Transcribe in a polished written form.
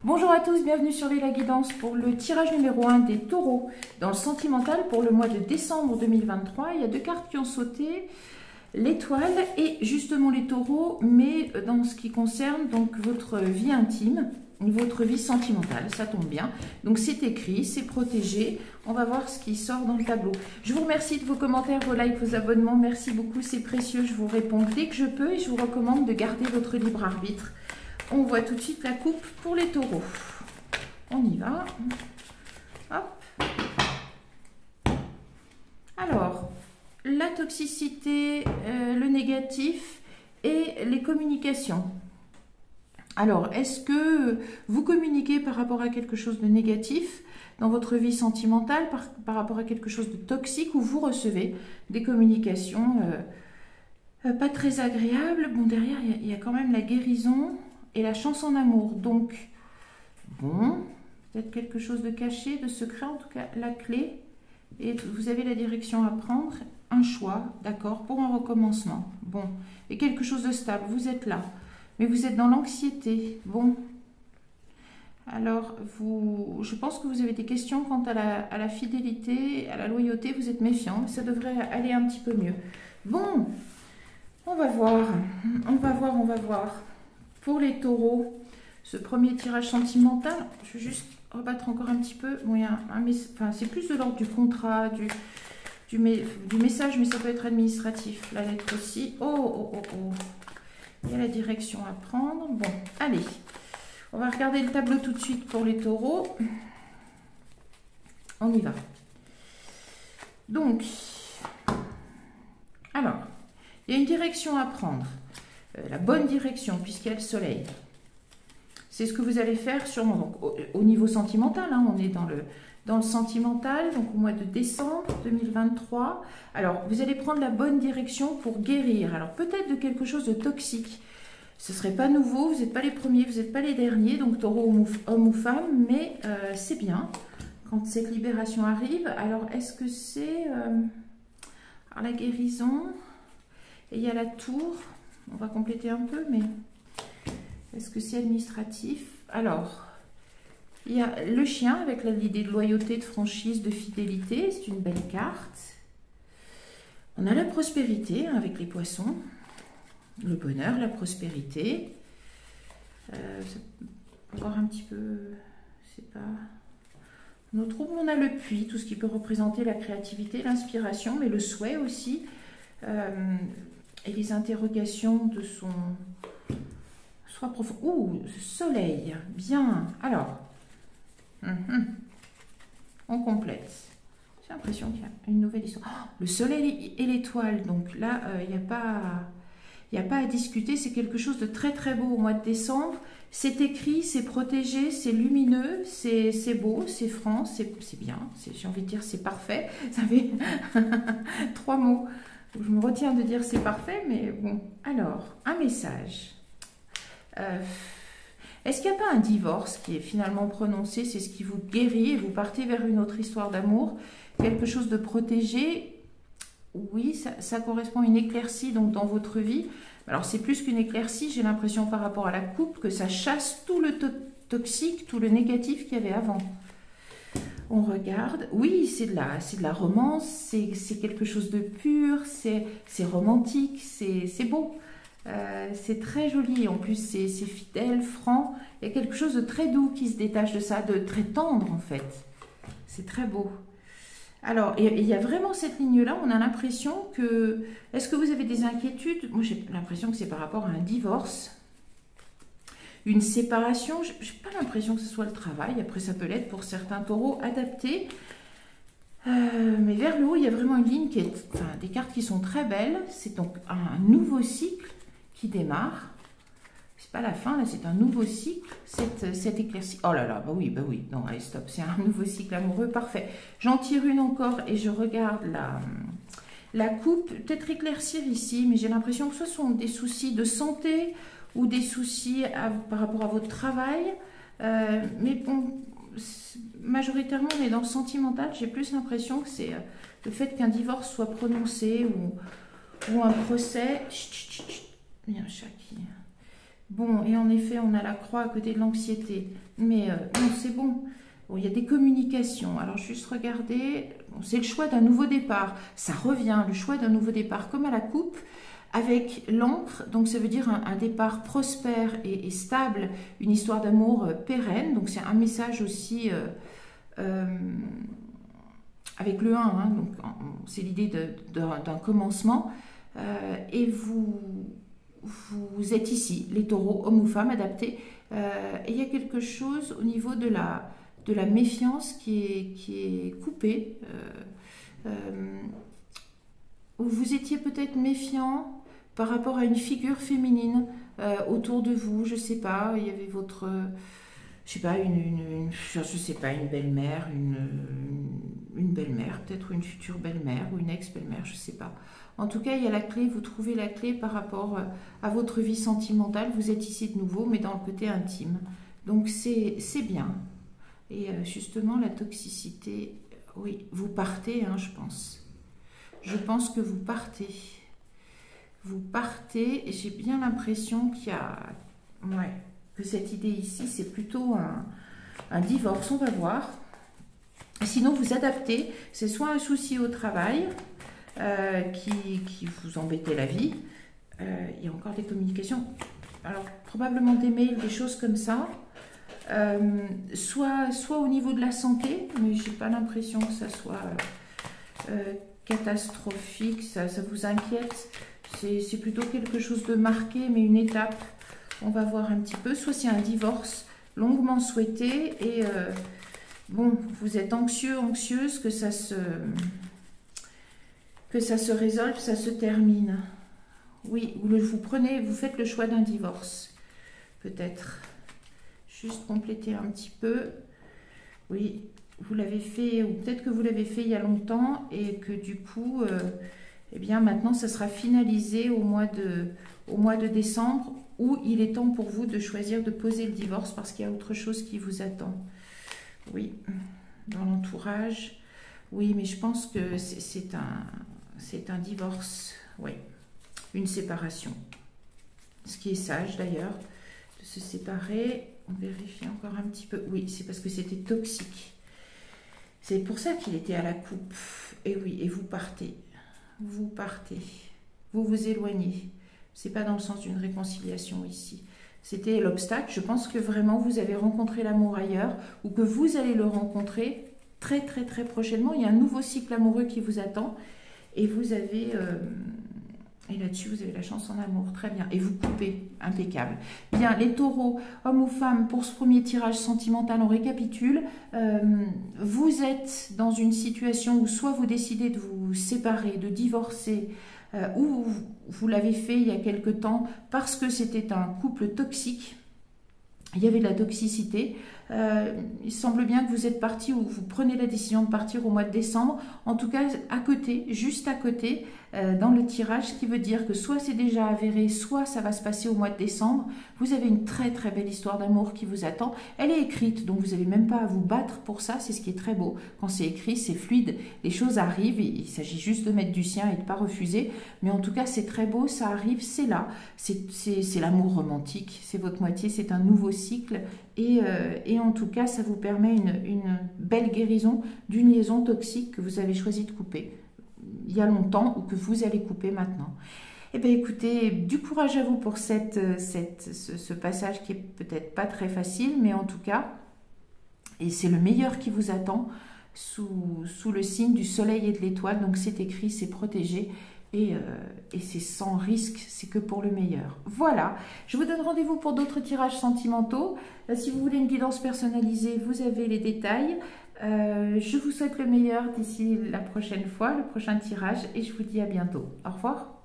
Bonjour à tous, bienvenue sur la guidance pour le tirage numéro 1 des taureaux dans le sentimental pour le mois de décembre 2023. Il y a deux cartes qui ont sauté, l'étoile et justement les taureaux, mais dans ce qui concerne donc votre vie intime, votre vie sentimentale, ça tombe bien. Donc c'est écrit, c'est protégé, on va voir ce qui sort dans le tableau. Je vous remercie de vos commentaires, vos likes, vos abonnements, merci beaucoup, c'est précieux, je vous réponds dès que je peux et je vous recommande de garder votre libre arbitre. On voit tout de suite la coupe pour les taureaux. On y va. Hop. Alors, la toxicité, le négatif et les communications. Alors, est-ce que vous communiquez par rapport à quelque chose de négatif dans votre vie sentimentale, par rapport à quelque chose de toxique, ou vous recevez des communications pas très agréables? Bon, derrière, il y a quand même la guérison et la chance en amour. Donc, bon, peut-être quelque chose de caché, de secret, en tout cas, la clé. Et vous avez la direction à prendre, un choix, d'accord, pour un recommencement. Bon, et quelque chose de stable, vous êtes là. Mais vous êtes dans l'anxiété. Bon, alors, je pense que vous avez des questions quant à la fidélité, à la loyauté. Vous êtes méfiant, mais ça devrait aller un petit peu mieux. Bon, on va voir. Pour les taureaux, ce premier tirage sentimental, je vais juste rebattre encore un petit peu. Bon, il y a enfin, c'est plus de l'ordre du contrat, du message, mais ça peut être administratif. La lettre aussi. Oh. Il y a la direction à prendre. Bon, allez. On va regarder le tableau tout de suite pour les taureaux. On y va. Donc, alors, il y a une direction à prendre. La bonne direction, puisqu'il y a le soleil. C'est ce que vous allez faire sûrement donc, au niveau sentimental. Hein, on est dans le sentimental, donc au mois de décembre 2023. Alors, vous allez prendre la bonne direction pour guérir. Alors, peut-être de quelque chose de toxique. Ce ne serait pas nouveau, vous n'êtes pas les premiers, vous n'êtes pas les derniers, donc taureau, homme ou femme, mais c'est bien quand cette libération arrive. Alors, est-ce que c'est la guérison? Et il y a la tour. On va compléter un peu, mais est-ce que c'est administratif? Alors, il y a le chien avec l'idée de loyauté, de franchise, de fidélité. C'est une belle carte. On a la prospérité hein, avec les poissons. Le bonheur, la prospérité. Encore un petit peu... C'est pas... Notre trouble, on a le puits, tout ce qui peut représenter la créativité, l'inspiration, mais le souhait aussi. Et les interrogations de son soi profond. Ouh, soleil, bien. Alors, on complète. J'ai l'impression qu'il y a une nouvelle histoire. Oh, le soleil et l'étoile, donc là, il n'y a pas à discuter. C'est quelque chose de très très beau au mois de décembre. C'est écrit, c'est protégé, c'est lumineux, c'est beau, c'est franc, c'est bien. J'ai envie de dire c'est parfait. Ça fait 3 mots. Je me retiens de dire c'est parfait, mais bon. Alors, un message. Est-ce qu'il n'y a pas un divorce qui est finalement prononcé? C'est ce qui vous guérit et vous partez vers une autre histoire d'amour. Quelque chose de protégé. Oui, ça correspond à une éclaircie donc, dans votre vie. Alors, c'est plus qu'une éclaircie. J'ai l'impression par rapport à la coupe que ça chasse tout le toxique, tout le négatif qu'il y avait avant. On regarde, oui, c'est de la romance, c'est quelque chose de pur, c'est romantique, c'est beau, c'est très joli, en plus c'est fidèle, franc, il y a quelque chose de très doux qui se détache de ça, de très tendre en fait, c'est très beau. Alors, il y a vraiment cette ligne-là, on a l'impression que, est-ce que vous avez des inquiétudes? Moi j'ai l'impression que c'est par rapport à un divorce. Une séparation, je n'ai pas l'impression que ce soit le travail. Après, ça peut l'être pour certains taureaux adaptés. Mais vers le haut, il y a vraiment une ligne qui est... Enfin, des cartes qui sont très belles. C'est donc un nouveau cycle qui démarre. C'est pas la fin, là, c'est un nouveau cycle. Cette éclaircie... Oh là là, bah oui. Non, allez, stop. C'est un nouveau cycle amoureux. Parfait. J'en tire une encore et je regarde la coupe. Peut-être éclaircir ici, mais j'ai l'impression que ce sont des soucis de santé... ou des soucis par rapport à votre travail. Mais bon, majoritairement, on est dans le sentimental. J'ai plus l'impression que c'est le fait qu'un divorce soit prononcé ou un procès. Il y a un chat qui... Bon, et en effet, on a la croix à côté de l'anxiété. Mais non, c'est bon. Bon, il y a des communications. Alors, juste regarder. Bon, c'est le choix d'un nouveau départ. Ça revient, le choix d'un nouveau départ, comme à la coupe, avec l'encre. Donc, ça veut dire un départ prospère et stable, une histoire d'amour pérenne. Donc, c'est un message aussi avec le 1. Hein, donc, c'est l'idée d'un commencement. Et vous êtes ici, les taureaux, hommes ou femmes, adaptés. Et il y a quelque chose au niveau de la méfiance qui est coupée. Où vous étiez peut-être méfiant par rapport à une figure féminine autour de vous. Je ne sais pas, il y avait votre... je sais pas, je sais pas, une belle-mère, une belle-mère, peut-être une future belle-mère ou une ex-belle-mère, je ne sais pas. En tout cas, il y a la clé, vous trouvez la clé par rapport à votre vie sentimentale. Vous êtes ici de nouveau, mais dans le côté intime. Donc, c'est bien. Et justement, la toxicité, oui, vous partez, hein, je pense. Je pense que vous partez. Vous partez, et j'ai bien l'impression qu'il y a... Ouais, que cette idée ici, c'est plutôt un divorce, on va voir. Sinon, vous adaptez. C'est soit un souci au travail... qui vous embêtait la vie. Il y a encore des communications. Alors, probablement des mails, des choses comme ça. Soit au niveau de la santé, mais je n'ai pas l'impression que ça soit catastrophique, ça vous inquiète. C'est plutôt quelque chose de marqué, mais une étape. On va voir un petit peu. Soit c'est un divorce longuement souhaité et bon, vous êtes anxieux, anxieuse, que ça se résolve, ça se termine. Oui, vous faites le choix d'un divorce, peut-être. Juste compléter un petit peu. Oui, vous l'avez fait, ou peut-être que vous l'avez fait il y a longtemps, et que du coup, eh bien maintenant, ça sera finalisé au mois de décembre, où il est temps pour vous de choisir de poser le divorce, parce qu'il y a autre chose qui vous attend. Oui, dans l'entourage. Oui, mais je pense que c'est un divorce, oui, une séparation. Ce qui est sage d'ailleurs, de se séparer. On vérifie encore un petit peu. Oui, c'est parce que c'était toxique. C'est pour ça qu'il était à la coupe. Et oui, et vous partez. Vous partez. Vous vous éloignez. C'est pas dans le sens d'une réconciliation ici. C'était l'obstacle. Je pense que vraiment vous avez rencontré l'amour ailleurs ou que vous allez le rencontrer très très très prochainement. Il y a un nouveau cycle amoureux qui vous attend. Et vous avez, et là-dessus, vous avez la chance en amour. Très bien. Et vous coupez. Impeccable. Bien, les taureaux, hommes ou femmes, pour ce premier tirage sentimental, on récapitule. Vous êtes dans une situation où soit vous décidez de vous séparer, de divorcer, ou vous l'avez fait il y a quelque temps parce que c'était un couple toxique. Il y avait de la toxicité. Il semble bien que vous êtes parti ou vous prenez la décision de partir au mois de décembre. En tout cas, à côté, juste à côté, dans le tirage, ce qui veut dire que soit c'est déjà avéré, soit ça va se passer au mois de décembre. Vous avez une très très belle histoire d'amour qui vous attend. Elle est écrite, donc vous n'avez même pas à vous battre pour ça. C'est ce qui est très beau. Quand c'est écrit, c'est fluide. Les choses arrivent. Il s'agit juste de mettre du sien et de ne pas refuser. Mais en tout cas, c'est très beau. Ça arrive, c'est là. C'est l'amour romantique. C'est votre moitié. C'est un nouveau cycle. Et en tout cas, ça vous permet une belle guérison d'une liaison toxique que vous avez choisi de couper il y a longtemps ou que vous allez couper maintenant. Eh bien, écoutez, du courage à vous pour ce passage qui est peut-être pas très facile, mais en tout cas, et c'est le meilleur qui vous attend sous le signe du soleil et de l'étoile. Donc, c'est écrit, c'est protégé. Et c'est sans risque, c'est que pour le meilleur. Voilà, je vous donne rendez-vous pour d'autres tirages sentimentaux. Si vous voulez une guidance personnalisée, vous avez les détails. Je vous souhaite le meilleur d'ici la prochaine fois, le prochain tirage, et je vous dis à bientôt. Au revoir.